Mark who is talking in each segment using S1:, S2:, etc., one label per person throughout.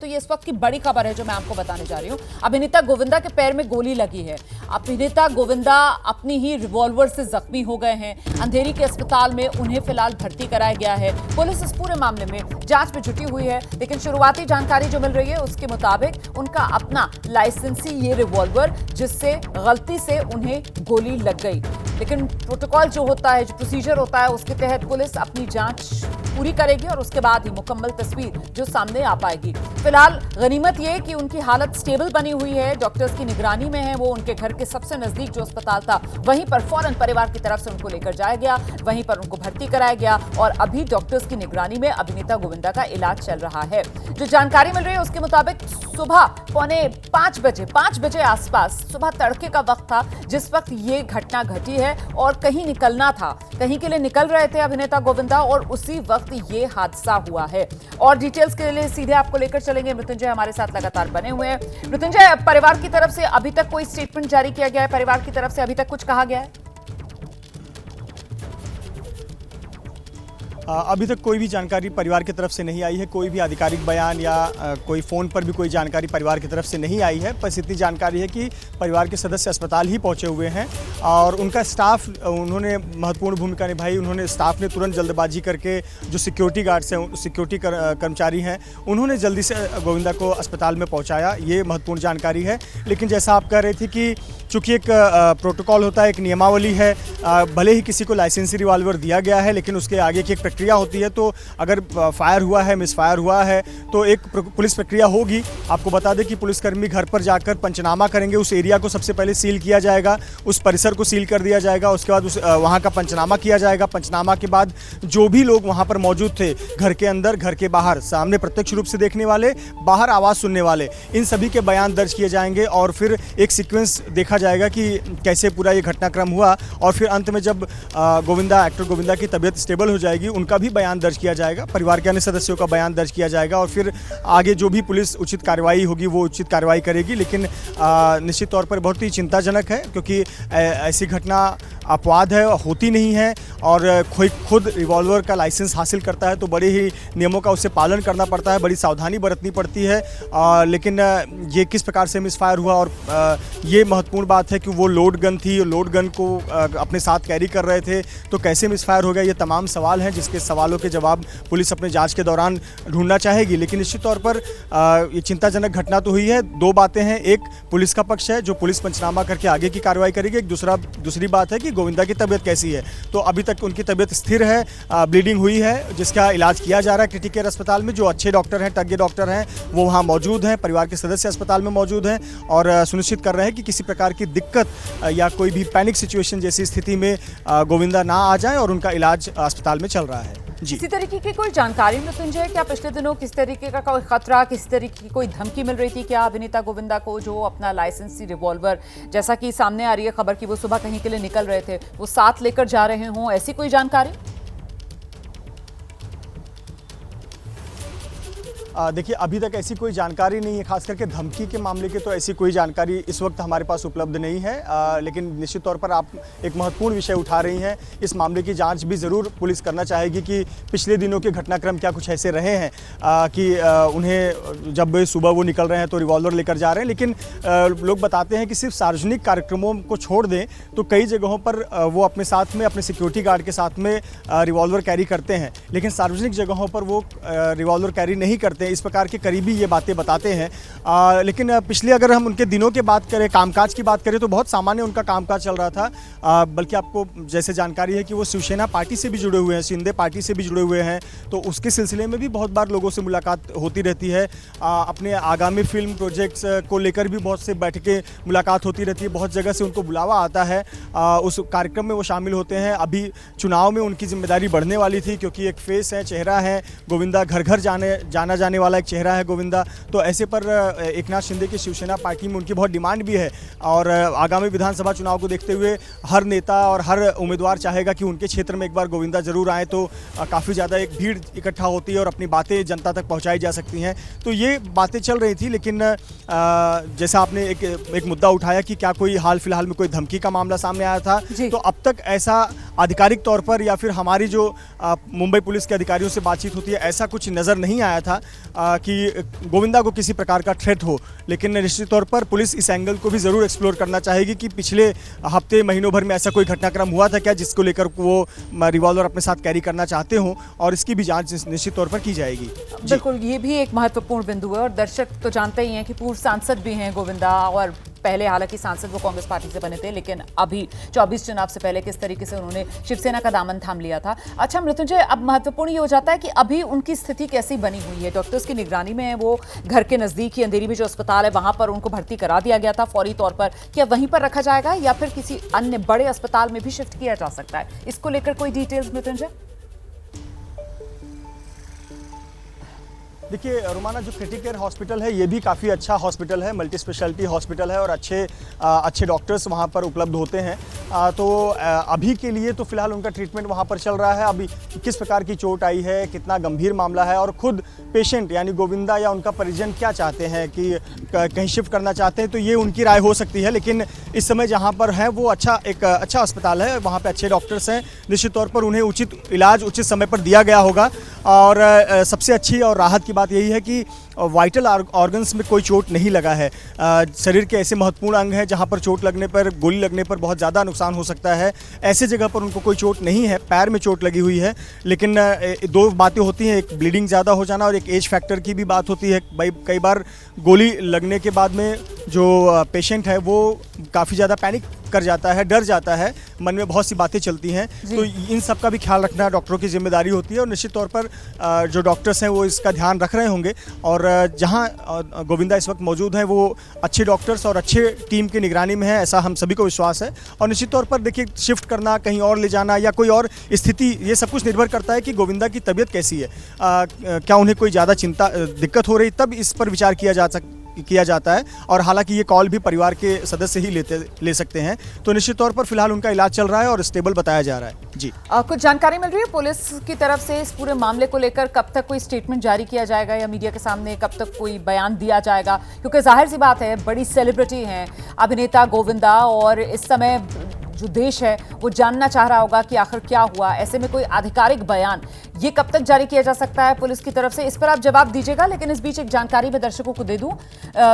S1: तो ये इस वक्त की बड़ी खबर है जो मैं आपको बताने जा रही हूं। अभिनेता गोविंदा के पैर में गोली लगी है। अभिनेता गोविंदा अपनी ही रिवॉल्वर से जख्मी हो गए हैं। अंधेरी के अस्पताल में उन्हें फिलहाल भर्ती कराया गया है। पुलिस इस पूरे मामले में जांच में जुटी हुई है, लेकिन शुरुआती जानकारी जो मिल रही है उसके मुताबिक उनका अपना लाइसेंसी ये रिवॉल्वर जिससे गलती से उन्हें गोली लग गई। लेकिन प्रोटोकॉल जो होता है, जो प्रोसीजर होता है, उसके तहत पुलिस अपनी जांच पूरी करेगी और उसके बाद ही मुकम्मल तस्वीर जो सामने आ पाएगी। फिलहाल गनीमत यह कि उनकी हालत स्टेबल बनी हुई है, डॉक्टर्स की निगरानी में है। वो उनके घर के सबसे नजदीक जो अस्पताल था वहीं पर फौरन परिवार की तरफ से उनको लेकर जाया गया, वहीं पर उनको भर्ती कराया गया और अभी डॉक्टर्स की निगरानी में अभिनेता गोविंदा का इलाज चल रहा है। जो जानकारी मिल रही है उसके मुताबिक सुबह 5:45 बजे आसपास सुबह तड़के का वक्त था जिस वक्त ये घटना घटी है और कहीं निकलना था, कहीं के लिए निकल रहे थे अभिनेता गोविंदा और उसी वक्त ये हादसा हुआ है। और डिटेल्स के लिए सीधे आपको लेकर चलेंगे। मृत्युंजय हमारे साथ लगातार बने हुए हैं। मृत्युंजय, परिवार की तरफ से अभी तक कोई स्टेटमेंट जारी किया गया है? परिवार की तरफ से अभी तक कुछ कहा गया है?
S2: अभी तक कोई भी जानकारी परिवार की तरफ से नहीं आई है। कोई भी आधिकारिक बयान या कोई फ़ोन पर भी कोई जानकारी परिवार की तरफ से नहीं आई है। बस इतनी जानकारी है कि परिवार के सदस्य अस्पताल ही पहुंचे हुए हैं और उनका स्टाफ, उन्होंने महत्वपूर्ण भूमिका निभाई। उन्होंने स्टाफ ने तुरंत जल्दबाजी करके जो सिक्योरिटी गार्ड्स हैं, सिक्योरिटी कर्मचारी हैं, उन्होंने जल्दी से गोविंदा को अस्पताल में पहुँचाया। ये महत्वपूर्ण जानकारी है। लेकिन जैसा आप कह रहे थे कि चूँकि एक प्रोटोकॉल होता है, एक नियमावली है, भले ही किसी को लाइसेंसी रिवॉल्वर दिया गया है लेकिन उसके आगे की एक प्रक्रिया होती है। तो अगर फायर हुआ है, मिसफायर हुआ है तो एक पुलिस प्रक्रिया होगी। आपको बता दें कि पुलिसकर्मी घर पर जाकर पंचनामा करेंगे। उस एरिया को सबसे पहले सील किया जाएगा, उस परिसर को सील कर दिया जाएगा। उसके बाद वहाँ का पंचनामा किया जाएगा। पंचनामा के बाद जो भी लोग वहाँ पर मौजूद थे, घर के अंदर, घर के बाहर, सामने प्रत्यक्ष रूप से देखने वाले, बाहर आवाज़ सुनने वाले, इन सभी के बयान दर्ज किए जाएंगे और फिर एक सीक्वेंस देखा जाएगा कि कैसे पूरा ये घटनाक्रम हुआ। और फिर अंत में जब एक्टर गोविंदा की तबीयत स्टेबल हो जाएगी, उनका भी बयान दर्ज किया जाएगा, परिवार के अन्य सदस्यों का बयान दर्ज किया जाएगा और फिर आगे जो भी पुलिस उचित कार्रवाई होगी वो उचित कार्रवाई करेगी। लेकिन निश्चित तौर पर बहुत ही चिंताजनक है क्योंकि ऐसी घटना अपवाद है, होती नहीं है और कोई खुद रिवॉल्वर का लाइसेंस हासिल करता है तो बड़े ही नियमों का उससे पालन करना पड़ता है, बड़ी सावधानी बरतनी पड़ती है। लेकिन ये किस प्रकार से मिसफायर हुआ और ये महत्वपूर्ण बात है कि वो लोड गन थी, लोड गन को अपने साथ कैरी कर रहे थे तो कैसे मिसफायर हो गया, ये तमाम सवाल हैं जिसके सवालों के जवाब पुलिस अपने जांच के दौरान ढूंढना चाहेगी। लेकिन निश्चित तौर पर ये चिंताजनक घटना तो हुई है। दो बातें हैं, एक पुलिस का पक्ष है जो पुलिस पंचनामा करके आगे की कार्रवाई करेगी, एक दूसरी बात है कि गोविंदा की तबीयत कैसी है। तो अभी तक उनकी तबीयत स्थिर है, ब्लीडिंग हुई है जिसका इलाज किया जा रहा है क्रिटिकल केयर अस्पताल में। जो अच्छे डॉक्टर हैं, तज्ञ डॉक्टर हैं, वो वहाँ मौजूद हैं, परिवार के सदस्य अस्पताल में मौजूद हैं और सुनिश्चित कर रहे हैं कि किसी प्रकार की दिक्कत या कोई भी पैनिक सिचुएशन जैसी स्थिति में गोविंदा ना आ जाए और उनका इलाज अस्पताल में चल रहा है। जी,
S1: इसी तरीके की कोई जानकारी मृत्युंजय, क्या पिछले दिनों किस तरीके का कोई खतरा, किस तरीके की कोई धमकी मिल रही थी क्या अभिनेता गोविंदा को, जो अपना लाइसेंसी रिवॉल्वर, जैसा कि सामने आ रही है खबर कि वो सुबह कहीं के लिए निकल रहे थे, वो साथ लेकर जा रहे हों, ऐसी कोई जानकारी?
S2: देखिए, अभी तक ऐसी कोई जानकारी नहीं है, खास करके धमकी के मामले की तो ऐसी कोई जानकारी इस वक्त हमारे पास उपलब्ध नहीं है। लेकिन निश्चित तौर पर आप एक महत्वपूर्ण विषय उठा रही हैं। इस मामले की जांच भी ज़रूर पुलिस करना चाहेगी कि पिछले दिनों के घटनाक्रम क्या कुछ ऐसे रहे हैं कि उन्हें जब सुबह वो निकल रहे हैं तो रिवॉल्वर लेकर जा रहे हैं। लेकिन लोग बताते हैं कि सिर्फ सार्वजनिक कार्यक्रमों को छोड़ दें तो कई जगहों पर वो अपने साथ में, अपने सिक्योरिटी गार्ड के साथ में रिवॉल्वर कैरी करते हैं, लेकिन सार्वजनिक जगहों पर वो रिवॉल्वर कैरी नहीं करते। इस प्रकार के करीबी ये बातें बताते हैं। लेकिन पिछले अगर हम उनके दिनों की बात करें, कामकाज की बात करें तो बहुत सामान्य उनका कामकाज चल रहा था। बल्कि आपको जैसे जानकारी है कि वो शिवसेना पार्टी से भी जुड़े हुए हैं, शिंदे पार्टी से भी जुड़े हुए हैं, तो उसके सिलसिले में भी बहुत बार लोगों से मुलाकात होती रहती है। अपने आगामी फिल्म प्रोजेक्ट्स को लेकर भी बहुत से बैठकें, मुलाकात होती रहती है, बहुत जगह से उनको बुलावा आता है, उस कार्यक्रम में वो शामिल होते हैं। अभी चुनाव में उनकी जिम्मेदारी बढ़ने वाली थी क्योंकि एक फेस है, चेहरा है गोविंदा, घर घर जाना जाने वाला एक चेहरा है गोविंदा। तो ऐसे पर एकनाथ शिंदे की शिवसेना पार्टी में उनकी बहुत डिमांड भी है और आगामी विधानसभा चुनाव को देखते हुए हर नेता और हर उम्मीदवार चाहेगा कि उनके क्षेत्र में एक बार गोविंदा जरूर आए तो काफ़ी ज़्यादा एक भीड़ इकट्ठा होती है और अपनी बातें जनता तक पहुंचाई जा सकती हैं। तो ये बातें चल रही थी। लेकिन जैसा आपने एक मुद्दा उठाया कि क्या कोई हाल फिलहाल में कोई धमकी का मामला सामने आया था, तो अब तक ऐसा आधिकारिक तौर पर या फिर हमारी जो मुंबई पुलिस के अधिकारियों से बातचीत होती है, ऐसा कुछ नज़र नहीं आया था। कि गोविंदा को किसी प्रकार का थ्रेट हो। लेकिन निश्चित तौर पर पुलिस इस एंगल को भी ज़रूर एक्सप्लोर करना चाहेगी कि पिछले हफ्ते महीनों भर में ऐसा कोई घटनाक्रम हुआ था क्या जिसको लेकर वो रिवॉल्वर अपने साथ कैरी करना चाहते हों, और इसकी भी जांच निश्चित तौर पर की जाएगी।
S1: बिल्कुल, ये भी एक महत्वपूर्ण बिंदु है और दर्शक तो जानते ही हैं कि पूर्व सांसद भी हैं गोविंदा, और पहले हालांकि सांसद वो कांग्रेस पार्टी से बने थे, लेकिन अभी 24 चुनाव से पहले किस तरीके से उन्होंने शिवसेना का दामन थाम लिया था। अच्छा मृत्युंजय, अब महत्वपूर्ण ये हो जाता है कि अभी उनकी स्थिति कैसी बनी हुई है? डॉक्टर्स की निगरानी में है, वो घर के नजदीक ही अंधेरी में जो अस्पताल है वहां पर उनको भर्ती करा दिया गया था फौरी तौर पर। क्या वहीं पर रखा जाएगा या फिर किसी अन्य बड़े अस्पताल में भी शिफ्ट किया जा सकता है? इसको लेकर कोई डिटेल्स मृत्युंजय?
S2: देखिए रोमाना, जो क्रिटिकेयर हॉस्पिटल है ये भी काफ़ी अच्छा हॉस्पिटल है, मल्टी स्पेशलिटी हॉस्पिटल है और अच्छे डॉक्टर्स वहाँ पर उपलब्ध होते हैं। तो अभी के लिए तो फिलहाल उनका ट्रीटमेंट वहाँ पर चल रहा है। अभी किस प्रकार की चोट आई है, कितना गंभीर मामला है, और खुद पेशेंट यानी गोविंदा या उनका परिजन क्या चाहते हैं कि कहीं शिफ्ट करना चाहते हैं, तो ये उनकी राय हो सकती है। लेकिन इस समय जहाँ पर है वो एक अच्छा अस्पताल है, वहाँ पर अच्छे डॉक्टर्स हैं। निश्चित तौर पर उन्हें उचित इलाज उचित समय पर दिया गया होगा। और सबसे अच्छी और राहत की बात यही है कि वाइटल ऑर्गन्स में कोई चोट नहीं लगा है। शरीर के ऐसे महत्वपूर्ण अंग हैं जहां पर चोट लगने पर, गोली लगने पर बहुत ज़्यादा नुकसान हो सकता है, ऐसे जगह पर उनको कोई चोट नहीं है। पैर में चोट लगी हुई है, लेकिन दो बातें होती हैं, एक ब्लीडिंग ज़्यादा हो जाना और एक एज फैक्टर की भी बात होती है। भाई कई बार गोली लगने के बाद में जो पेशेंट है वो काफ़ी ज़्यादा पैनिक कर जाता है, डर जाता है, मन में बहुत सी बातें चलती हैं। तो इन सब का भी ख्याल रखना डॉक्टरों की जिम्मेदारी होती है और निश्चित तौर पर जो डॉक्टर्स हैं वो इसका ध्यान रख रहे होंगे। और जहां गोविंदा इस वक्त मौजूद हैं वो अच्छे डॉक्टर्स और अच्छे टीम की निगरानी में है, ऐसा हम सभी को विश्वास है। और निश्चित तौर पर देखिए, शिफ्ट करना, कहीं और ले जाना या कोई और स्थिति, ये सब कुछ निर्भर करता है कि गोविंदा की तबीयत कैसी है। क्या उन्हें कोई ज़्यादा दिक्कत हो रही, तब इस पर विचार किया जाता है। और हालांकि ये कॉल भी परिवार के सदस्य ही ले सकते हैं। तो निश्चित तौर पर फिलहाल उनका इलाज चल रहा है और स्टेबल बताया जा रहा है। जी,
S1: कुछ जानकारी मिल रही है पुलिस की तरफ से इस पूरे मामले को लेकर? कब तक कोई स्टेटमेंट जारी किया जाएगा या मीडिया के सामने कब तक कोई बयान दिया जाएगा? क्योंकि जाहिर सी बात है, बड़ी सेलिब्रिटी हैं अभिनेता गोविंदा, और इस समय जो देश है वो जानना चाह रहा होगा कि आखिर क्या हुआ। ऐसे में कोई आधिकारिक बयान ये कब तक जारी किया जा सकता है पुलिस की तरफ से? इस पर आप जवाब दीजिएगा, लेकिन इस बीच एक जानकारी मैं दर्शकों को दे दूं।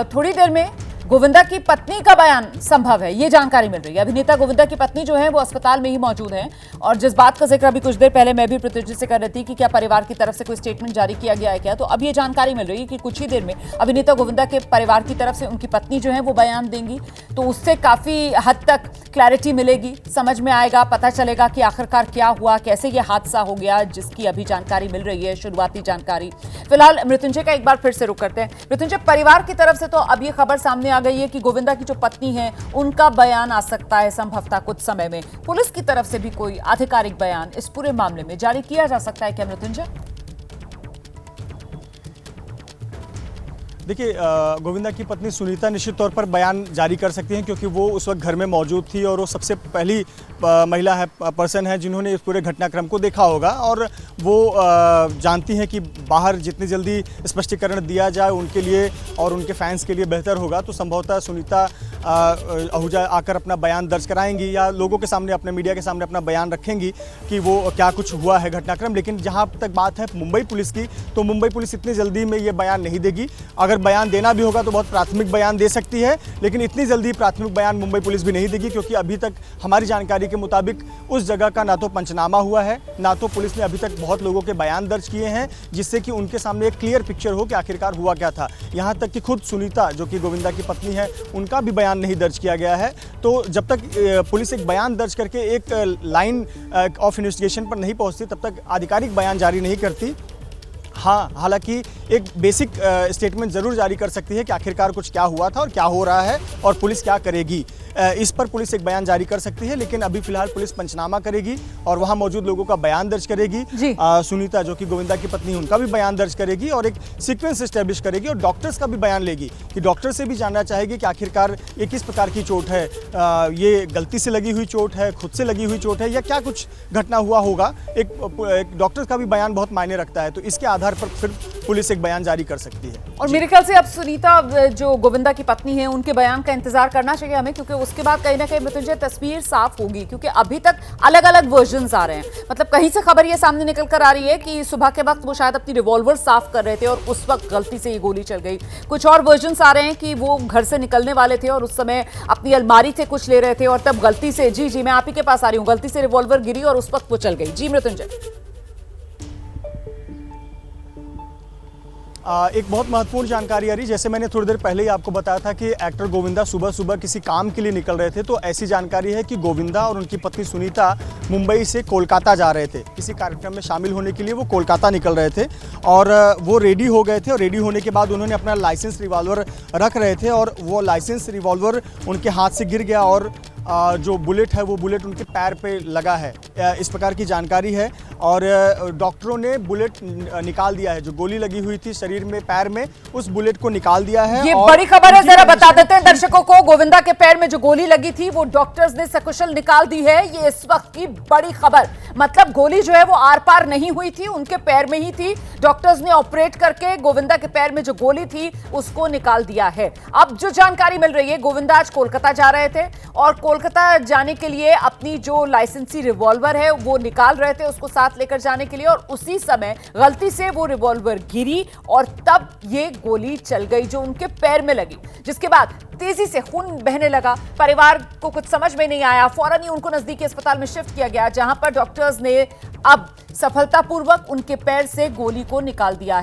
S1: थोड़ी देर में गोविंदा की पत्नी का बयान संभव है, ये जानकारी मिल रही है। अभिनेता गोविंदा की पत्नी जो है वो अस्पताल में ही मौजूद है, और जिस बात का जिक्र अभी कुछ देर पहले मैं भी प्रतिनिधि से कर रही थी कि क्या परिवार की तरफ से कोई स्टेटमेंट जारी किया गया है क्या, तो अब ये जानकारी मिल रही है कि कुछ ही देर में अभिनेता गोविंदा के परिवार की तरफ से उनकी पत्नी जो है वो बयान देंगी। तो उससे काफी हद तक क्लैरिटी मिलेगी, समझ में आएगा, पता चलेगा कि आखिरकार क्या हुआ, कैसे ये हादसा हो गया, जिसकी अभी जानकारी मिल रही है, शुरुआती जानकारी। फिलहाल मृत्युंजय का एक बार फिर से रुख करते हैं। मृत्युंजय, परिवार की तरफ से तो अब ये खबर सामने आ गई है कि गोविंदा की जो पत्नी है उनका बयान आ सकता है संभवतः कुछ समय में। पुलिस की तरफ से भी कोई आधिकारिक बयान इस पूरे मामले में जारी किया जा सकता है क्या मृत्युंजय?
S2: देखिए, गोविंदा की पत्नी सुनीता निश्चित तौर पर बयान जारी कर सकती हैं, क्योंकि वो उस वक्त घर में मौजूद थी और वो सबसे पहली महिला है, पर्सन है जिन्होंने इस पूरे घटनाक्रम को देखा होगा। और वो जानती हैं कि बाहर जितनी जल्दी स्पष्टीकरण दिया जाए उनके लिए और उनके फैंस के लिए बेहतर होगा। तो संभवतः सुनीता आहूजा आकर अपना बयान दर्ज कराएंगी या लोगों के सामने, अपने मीडिया के सामने अपना बयान रखेंगी कि वो क्या कुछ हुआ है घटनाक्रम। लेकिन जहाँ तक बात है मुंबई पुलिस की, तो मुंबई पुलिस इतनी जल्दी में ये बयान नहीं देगी। अगर बयान देना भी होगा तो बहुत प्राथमिक बयान दे सकती है, लेकिन इतनी जल्दी प्राथमिक बयान मुंबई पुलिस भी नहीं देगी, क्योंकि अभी तक हमारी जानकारी के मुताबिक उस जगह का ना तो पंचनामा हुआ है, ना तो पुलिस ने अभी तक बहुत लोगों के बयान दर्ज किए हैं जिससे कि उनके सामने एक क्लियर पिक्चर हो कि आखिरकार हुआ क्या था। यहाँ तक कि खुद सुनीता, जो कि गोविंदा की पत्नी है, उनका भी बयान नहीं दर्ज किया गया है। तो जब तक पुलिस एक बयान दर्ज करके एक लाइन ऑफ इन्वेस्टिगेशन पर नहीं पहुँचती, तब तक आधिकारिक बयान जारी नहीं करती। हाँ, हालांकि एक बेसिक स्टेटमेंट ज़रूर जारी कर सकती है कि आखिरकार कुछ क्या हुआ था और क्या हो रहा है और पुलिस क्या करेगी। इस पर पुलिस एक बयान जारी कर सकती है, लेकिन अभी फिलहाल पुलिस पंचनामा करेगी और वहां मौजूद लोगों का बयान दर्ज करेगी। सुनीता, जो कि गोविंदा की पत्नी, उनका भी बयान दर्ज करेगी और एक सीक्वेंस एस्टेब्लिश करेगी और डॉक्टर्स का भी बयान लेगी कि डॉक्टर से भी जानना चाहेगी कि आखिरकार ये किस प्रकार की चोट है, ये गलती से लगी हुई चोट है, खुद से लगी हुई चोट है, या क्या कुछ घटना हुआ होगा। एक डॉक्टर का भी बयान बहुत मायने रखता है। तो इसके आधार आधार पर फिर पुलिस एक बयान जारी कर सकती है।
S1: और मेरे ख्याल से अब सुनीता जो गोविंदा की पत्नी है उनके बयान का इंतजार करना चाहिए हमें, क्योंकि उसके बाद कहीं ना कहीं मृत्युंजय तस्वीर साफ होगी, क्योंकि अभी तक अलग अलग वर्जन्स आ रहे हैं। मतलब कहीं से खबर ये सामने निकल कर आ रही है कि सुबह के वक्त वो शायद अपनी रिवॉल्वर साफ कर रहे थे और उस वक्त गलती से ये गोली चल गई। कुछ और वर्जन्स आ रहे हैं कि वो घर से निकलने वाले थे और उस समय अपनी अलमारी से कुछ ले रहे थे और तब गलती से, जी मैं आप ही के पास आ रही हूँ, गलती से रिवॉल्वर गिरी और उस वक्त वो चल गई। जी मृत्युंजय।
S2: एक बहुत महत्वपूर्ण जानकारी आ रही, जैसे मैंने थोड़ी देर पहले ही आपको बताया था कि एक्टर गोविंदा सुबह सुबह किसी काम के लिए निकल रहे थे, तो ऐसी जानकारी है कि गोविंदा और उनकी पत्नी सुनीता मुंबई से कोलकाता जा रहे थे। किसी कार्यक्रम में शामिल होने के लिए वो कोलकाता निकल रहे थे और वो रेडी हो गए थे और रेडी होने के बाद उन्होंने अपना लाइसेंस रिवॉल्वर रख रहे थे और वो लाइसेंस रिवॉल्वर उनके हाथ से गिर गया और जो बुलेट है वो बुलेट उनके पैर पे लगा है, इस प्रकार की जानकारी है। और डॉक्टरों ने बुलेट निकाल दिया है, जो गोली लगी हुई थी शरीर में, पैर में, उस बुलेट को निकाल दिया है।
S1: ये बड़ी खबर है, जरा बता देते हैं दर्शकों को। गोविंदा के पैर में जो गोली लगी थी वो डॉक्टर्स ने सकुशल निकाल दी है, ये इस वक्त की बड़ी खबर। मतलब गोली जो है वो आर पार नहीं हुई थी, उनके पैर में ही थी। डॉक्टर्स ने ऑपरेट करके गोविंदा के पैर में जो गोली थी उसको निकाल दिया है। अब जो जानकारी मिल रही है, गोविंदा आज कोलकाता जा रहे थे और कोलकाता जाने के लिए अपनी जो लाइसेंसी रिवॉल्वर है वो निकाल रहे थे उसको साथ लेकर जाने के लिए, और उसी समय गलती से वो रिवॉल्वर गिरी और तब ये गोली चल गई जो उनके पैर में लगी, जिसके बाद तेजी से खून बहने लगा। परिवार को कुछ समझ में नहीं आया, फौरन ही उनको नजदीकी अस्पताल में शिफ्ट किया गया, जहां पर डॉक्टर्स ने अब सफलतापूर्वक उनके पैर से गोली को निकाल दिया है।